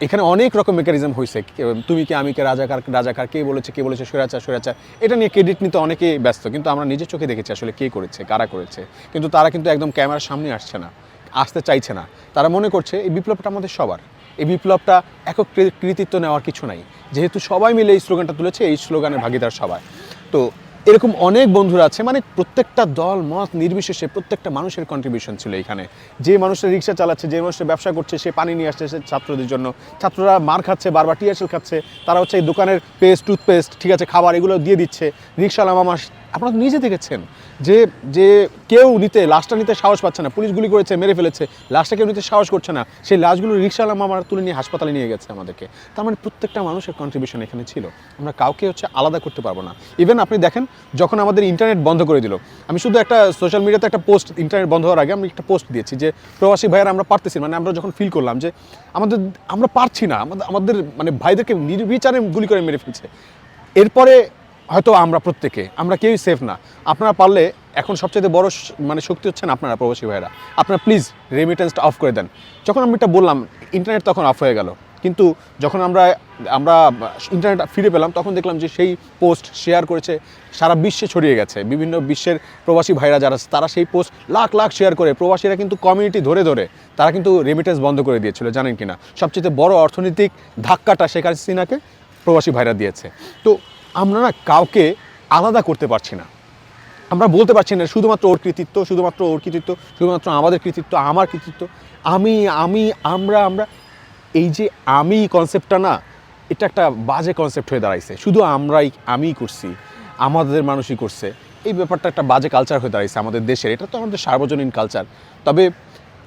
এখানে অনেক রকম মেকানিজম হয়েছে। তুমি কি আমি কে, রাজাকার রাজাকার, কে বলেছে স্বৈরাচার স্বৈরাচার, এটা নিয়ে ক্রেডিট নিতে অনেকেই ব্যস্ত, কিন্তু আমরা নিজের চোখে দেখেছি আসলে কে করেছে, কারা করেছে। কিন্তু তারা কিন্তু একদম ক্যামেরার সামনে আসছে না, আসতে চাইছে না। তারা মনে করছে এই বিপ্লবটা আমাদের সবার, এই বিপ্লবটা একক কৃতিত্ব নেওয়ার কিছু নাই, যেহেতু সবাই মিলে এই স্লোগানটা তুলেছে, এই স্লোগানের ভাগিদার সবাই। তো এরকম অনেক বন্ধুরা আছে, মানে প্রত্যেকটা দল মত নির্বিশেষে প্রত্যেকটা মানুষের কন্ট্রিবিউশন ছিল এখানে। যে মানুষটা রিক্সা চালাচ্ছে, যে মানুষটা ব্যবসা করছে, সে পানি নিয়ে আসছে ছাত্রদের জন্য, ছাত্ররা মার খাচ্ছে, বারবার টিয়ারশেল খাচ্ছে, তারা হচ্ছে এই দোকানের পেস্ট, টুথপেস্ট, ঠিক আছে, খাবার এগুলো দিয়ে দিচ্ছে। রিক্সাওয়ালা মামা, আপনারা তো নিজে দেখেছেন যে যে কেউ লাশটা নিতে সাহস পাচ্ছে না, পুলিশ গুলি করেছে, মেরে ফেলেছে, লাশটা কেউ নিতে সাহস করছে না, সেই লাশগুলো রিক্সাওয়ালা মামারা তুলে নিয়ে হাসপাতালে নিয়ে গেছে আমাদেরকে। তার মানে প্রত্যেকটা মানুষের কন্ট্রিবিউশন এখানে ছিল, আমরা কাউকে আলাদা করতে পারবো না। ইভেন আপনি দেখেন, যখন আমাদের ইন্টারনেট বন্ধ করে দিল, আমি শুধু একটা সোশ্যাল মিডিয়াতে একটা পোস্ট, ইন্টারনেট বন্ধ হওয়ার আগে আমি একটা পোস্ট দিয়েছি যে প্রবাসী ভাইয়েরা আমরা পারতেছি, মানে আমরা যখন ফিল করলাম যে আমরা পারছি না, আমাদের মানে ভাইদেরকে নির্বিচারে গুলি করে মেরে ফেলছে, এরপরে হয়তো আমরা কেউই সেফ না। আপনারা পারলে, এখন সবচেয়ে বড় মানে শক্তি হচ্ছেন আপনারা প্রবাসী ভাইয়েরা, আপনারা প্লিজ রেমিটেন্সটা অফ করে দেন। যখন আমি এটা বললাম, ইন্টারনেট তখন অফ হয়ে গেল, কিন্তু যখন আমরা ইন্টারনেট ফিরে পেলাম, তখন দেখলাম যে সেই পোস্ট শেয়ার করেছে, সারা বিশ্বে ছড়িয়ে গেছে। বিভিন্ন বিশ্বের প্রবাসী ভাইরা যারা আছে, তারা সেই পোস্ট লাখ লাখ শেয়ার করে, প্রবাসীরা কিন্তু কমিউনিটি ধরে তারা কিন্তু রেমিটেন্স বন্ধ করে দিয়েছিল, জানেন কিনা। সবচেয়ে বড় অর্থনৈতিক ধাক্কাটা শেখ হাসিনাকে প্রবাসী ভাইরা দিয়েছে। তো আমরা না কাউকে আলাদা করতে পারছি না, আমরা বলতে পারছি না শুধুমাত্র ওর কৃতিত্ব, শুধুমাত্র ওর কৃতিত্ব, শুধুমাত্র আমাদের কৃতিত্ব, আমার কৃতিত্ব, আমরা এই যে আমি কনসেপ্টটা না, এটা একটা বাজে কনসেপ্ট হয়ে দাঁড়াইছে। শুধু আমিই করছি, আমাদের মানুষই করছে, এই ব্যাপারটা একটা বাজে কালচার হয়ে দাঁড়াইছে আমাদের দেশের। এটা তো আমাদের সার্বজনীন কালচার। তবে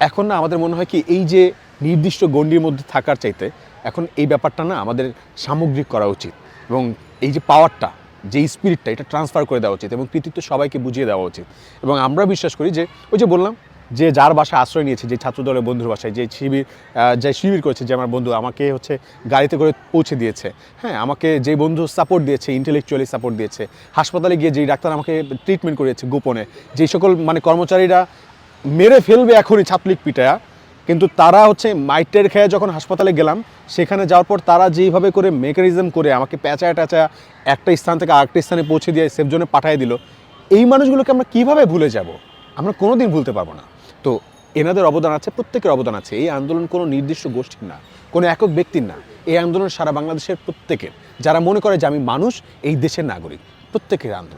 এখন না আমাদের মনে হয় কি, এই যে নির্দিষ্ট গণ্ডির মধ্যে থাকার চাইতে এখন এই ব্যাপারটা না আমাদের সামগ্রিক করা উচিত, এবং এই যে পাওয়ারটা, যে স্পিরিটটা, এটা ট্রান্সফার করে দেওয়া উচিত, এবং কৃতিত্ব সবাইকে বুঝিয়ে দেওয়া উচিত। এবং আমরা বিশ্বাস করি যে ওই যে বললাম, যে যার বাসায় আশ্রয় নিয়েছে, যে ছাত্রদলের বন্ধুর বাসায়, যে শিবির করেছে, যে আমার বন্ধু আমাকে গাড়িতে করে পৌঁছে দিয়েছে, হ্যাঁ, আমাকে যে বন্ধু সাপোর্ট দিয়েছে, ইন্টেলেকচুয়ালি সাপোর্ট দিয়েছে, হাসপাতালে গিয়ে যেই ডাক্তার আমাকে ট্রিটমেন্ট করিয়েছে গোপনে, যেই সকল মানে কর্মচারীরা মেরে ফেলবে এখনই ছাত্রলীগ পিটায়া, কিন্তু তারা মাইটের খেয়ে যখন হাসপাতালে গেলাম, সেখানে যাওয়ার পর তারা যেইভাবে করে মেকানিজম করে আমাকে প্যাঁচায় একটা স্থান থেকে আরেকটা স্থানে পৌঁছে দিয়ে সেফ জোনে পাঠিয়ে দিল, এই মানুষগুলোকে আমরা কীভাবে ভুলে যাব? আমরা কোনোদিন ভুলতে পারবো না। তো এনাদের অবদান আছে, প্রত্যেকের অবদান আছে। এই আন্দোলন কোনো নির্দিষ্ট গোষ্ঠীর না, কোনো একক ব্যক্তির না, এই আন্দোলন সারা বাংলাদেশের প্রত্যেকের, যারা মনে করে যে আমি মানুষ, এই দেশের নাগরিক, প্রত্যেকের আন্দোলন।